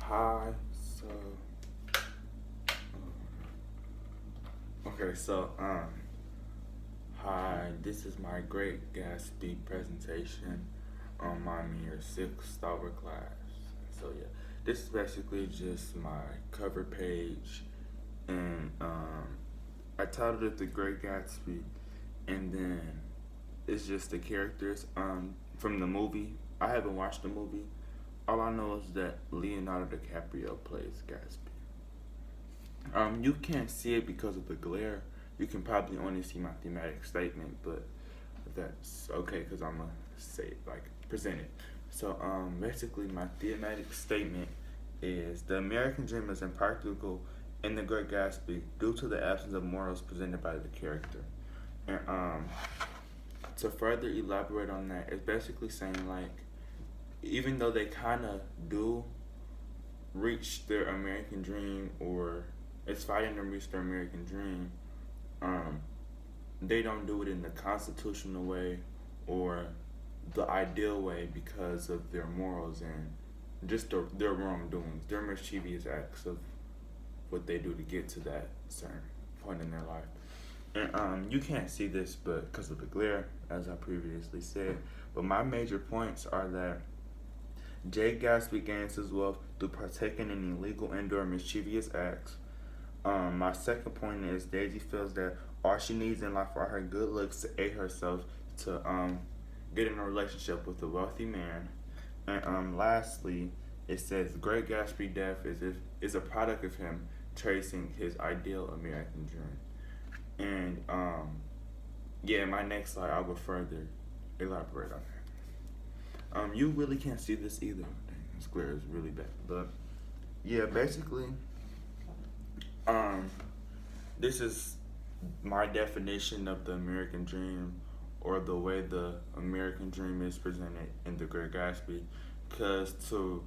Hi. So, okay. Hi. This is my Great Gatsby presentation on my year six Stover class. So yeah, this is basically just my cover page, and I titled it The Great Gatsby, and then it's just the characters from the movie. I haven't watched the movie. All I know is that Leonardo DiCaprio plays Gatsby. You can't see it because of the glare. You can probably only see my thematic statement, but that's okay because I'm gonna say it, like present it. Basically, my thematic statement is the American dream is impractical in The Great Gatsby due to the absence of morals presented by the character. And to further elaborate on that, it's basically saying like, even though they kind of do reach their American dream, or it's fighting to reach their American dream, um, they don't do it in the constitutional way or the ideal way because of their morals and just their wrongdoings, their mischievous acts of what they do to get to that certain point in their life. And you can't see this, but because of the glare, as I previously said. But my major points are that Jay Gatsby gains his wealth through partaking in illegal and/or mischievous acts. My second point is Daisy feels that all she needs in life are her good looks to aid herself to get in a relationship with a wealthy man. And lastly, it says Great Gatsby death is a product of him tracing his ideal American dream. And yeah, my next slide I will further elaborate on that. You really can't see this either. Dang, this glare is really bad. But yeah, basically, um, this is my definition of the American dream, or the way the American dream is presented in The Great Gatsby. Because to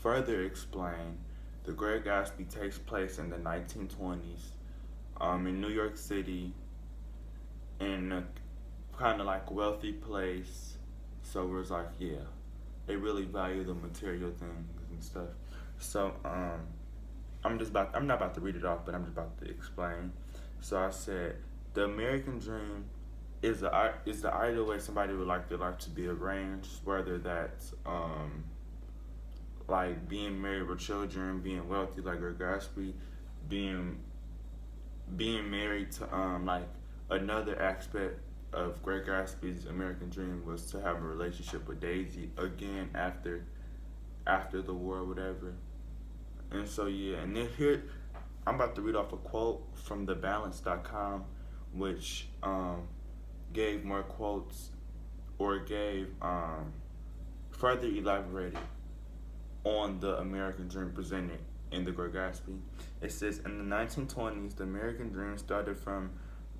further explain, The Great Gatsby takes place in the 1920s, in New York City, in a kind of like wealthy place. So it's like, yeah, they really value the material things and stuff. So I'm not about to read it off, but I'm just about to explain. So I said the American dream is the ideal way somebody would like their life to be arranged, whether that's like being married with children, being wealthy like Great Gatsby, being married to like another aspect of Great Gatsby's American dream was to have a relationship with Daisy again after the war or whatever. And so yeah, and then here I'm about to read off a quote from thebalance.com, which gave more quotes, or gave further elaborated on the American dream presented in The Great Gatsby. It says in the 1920s, the American dream started from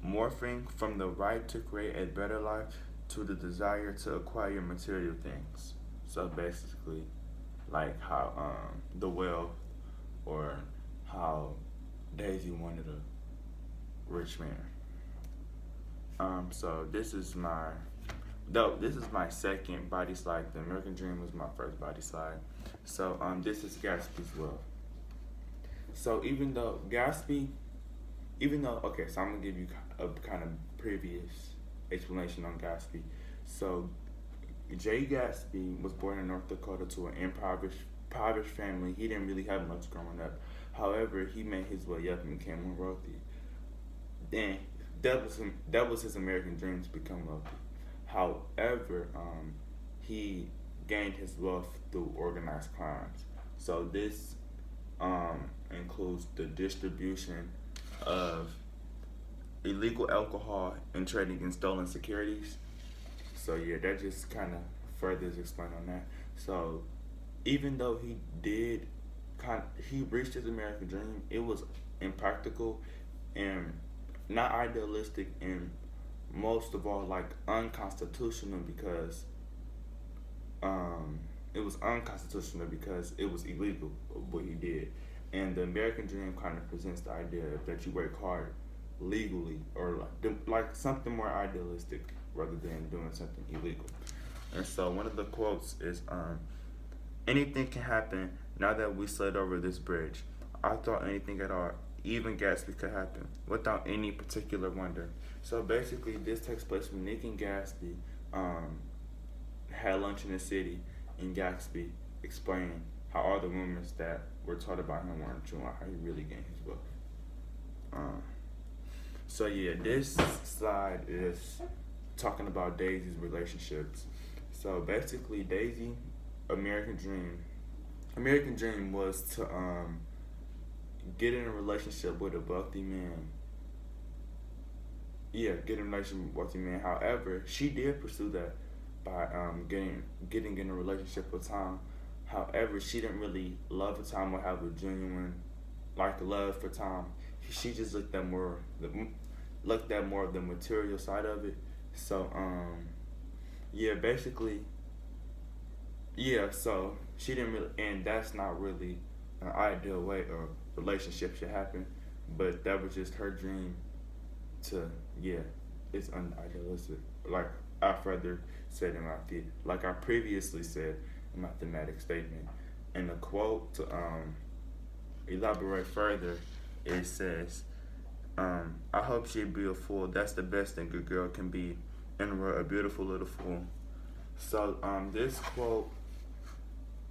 morphing from the right to create a better life to the desire to acquire material things. So basically, like how the wealth, or how Daisy wanted a rich man. So this is my second body slide. The American Dream was my first body slide. So this is Gatsby's wealth. So even though okay, so I'm gonna give you a kind of previous explanation on Gatsby. So Jay Gatsby was born in North Dakota to an impoverished family. He didn't really have much growing up. However, he made his way up and became more wealthy. Then that was his American dream, to become wealthy. However, he gained his wealth through organized crimes. So this includes the distribution of illegal alcohol and trading in stolen securities. So yeah, that just kind of furthers explain on that. So even though he reached his American dream, it was impractical and not idealistic, and most of all like unconstitutional, because it was unconstitutional because it was illegal what he did. And the American dream kind of presents the idea that you work hard legally, or like something more idealistic rather than doing something illegal. And so one of the quotes is Anything can happen now that we slid over this bridge. I thought anything at all, even Gatsby, could happen without any particular wonder. So basically, this takes place when Nick and Gatsby um, had lunch in the city, and Gatsby explained how all the rumors that were told about him weren't true, and how he really gained his wealth. Um, so yeah, this slide is talking about Daisy's relationships. So basically, Daisy, American Dream. American Dream was to get in a relationship with a wealthy man. Yeah, get in a relationship with a wealthy man. However, she did pursue that by getting in a relationship with Tom. However, she didn't really love Tom or have a genuine like love for Tom. She just looked at more of the material side of it. So yeah, basically yeah. So she didn't really, and that's not really an ideal way a relationship should happen. But that was just her dream to yeah. It's unidealistic. Like I further said in like I previously said in my thematic statement. And the quote to elaborate further, it says, I hope she'd be a fool. That's the best thing a girl can be. And we're a beautiful little fool. So this quote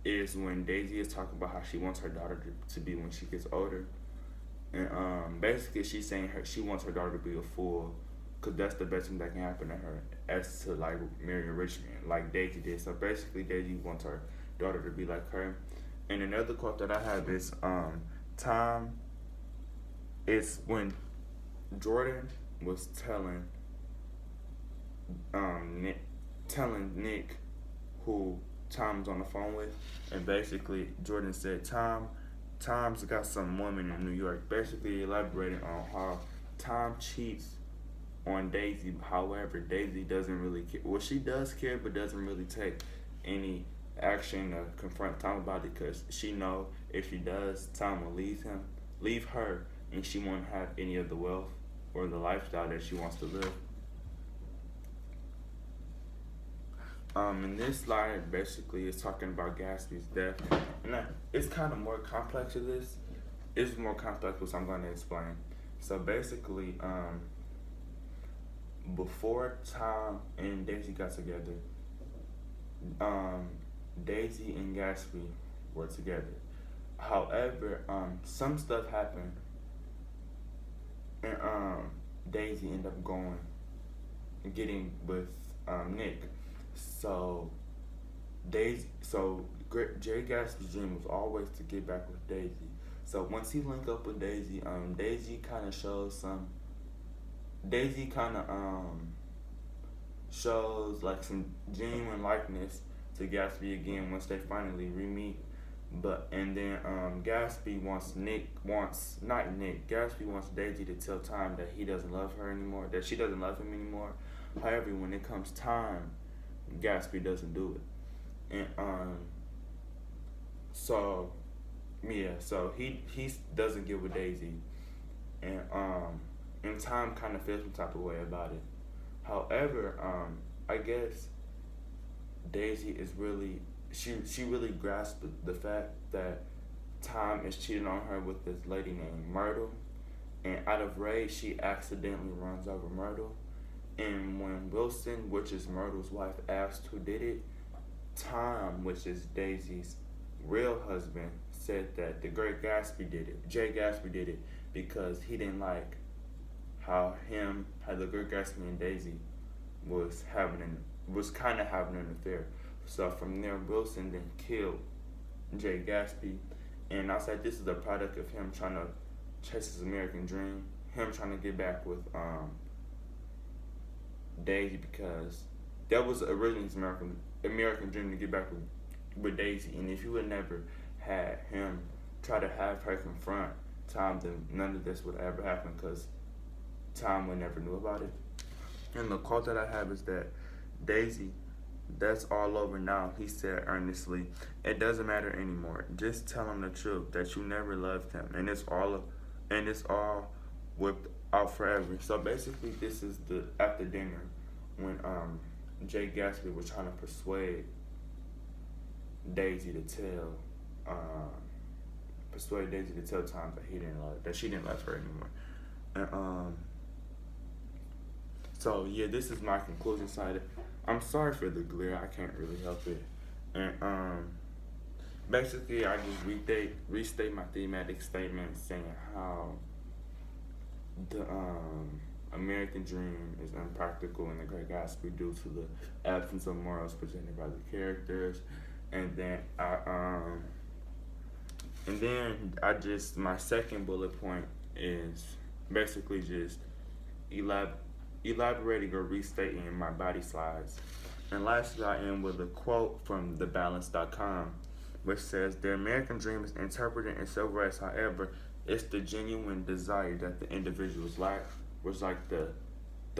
is when Daisy is talking about how she wants her daughter to be when she gets older. And basically she's saying she wants her daughter to be a fool because that's the best thing that can happen to her as to like marry a rich man like Daisy did. So basically Daisy wants her daughter to be like her. And another quote that I have is Tom, it's when Jordan was telling Nick who Tom's on the phone with, and basically Jordan said Tom's got some woman in New York, basically elaborating on how Tom cheats on Daisy. However, Daisy doesn't really care. Well, she does care, but doesn't really take any action to confront Tom about it because she know if she does, Tom will leave her, and she won't have any of the wealth or the lifestyle that she wants to live. And this slide basically is talking about Gatsby's death, and it's kind of more complex to this. It's more complex, which I'm going to explain. So basically, before Tom and Daisy got together, Daisy and Gatsby were together. However, some stuff happened, and Daisy ended up getting with Nick. So Jay Gatsby's dream was always to get back with Daisy. So once he linked up with Daisy, Daisy kind of shows like some genuine likeness to Gatsby again once they finally re-meet. Gatsby wants Daisy to tell Tom that he doesn't love her anymore, that she doesn't love him anymore. However, when it comes time, Gatsby doesn't do it. And so he doesn't get with Daisy, and Tom kind of feels some type of way about it. However, I guess Daisy is really she really grasped the fact that Tom is cheating on her with this lady named Myrtle, and out of rage she accidentally runs over Myrtle. And when Wilson, which is Myrtle's wife, asked who did it, Tom, which is Daisy's real husband, said that the great Gatsby did it. Jay Gatsby did it because he didn't like how the great Gatsby and Daisy was kind of having an affair. So from there, Wilson then killed Jay Gatsby, and I said this is a product of him trying to chase his American dream, him trying to get back with Daisy, because that was originally his American dream to get back with Daisy. And if you would never had him try to have her confront Tom, then none of this would ever happen because Tom would never knew about it. And the quote that I have is that Daisy, that's all over now, he said earnestly. It doesn't matter anymore. Just tell him the truth, that you never loved him, and it's all whipped out forever. So basically, this is the after dinner when Jay Gatsby was trying to persuade Daisy to tell, persuade Daisy to tell Tom that she didn't love her anymore. And so yeah, this is my conclusion side. I'm sorry for the glare. I can't really help it. And basically, I just restate my thematic statement saying how the American dream is impractical in The Great Gatsby due to the absence of morals presented by the characters, and then I just my second bullet point is basically just elaborating or restating my body slides. And lastly, I end with a quote from thebalance.com, which says, "The American dream is interpreted in several ways. However, it's the genuine desire that the individuals lack, was like the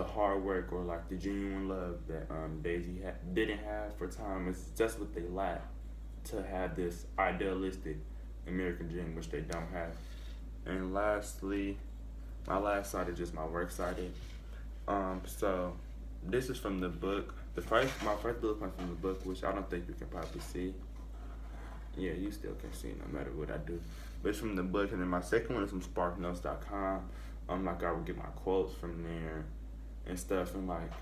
hard work or like the genuine love that Daisy didn't have for Tom. It's just what they lack to have this idealistic American dream, which they don't have." And lastly, my last side is just my work cited. So this is from the book. My first bullet point from the book, which I don't think you can probably see. Yeah, you still can see no matter what I do. But it's from the book, and then my second one is from SparkNotes.com. Like I would get my quotes from there and stuff, and like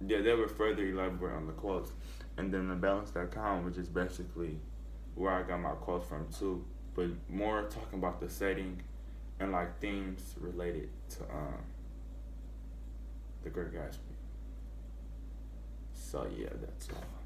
yeah, they would further elaborate on the quotes. And then thebalance.com, which is basically where I got my quotes from too, but more talking about the setting and like themes related to The Great Gatsby. So yeah, that's all.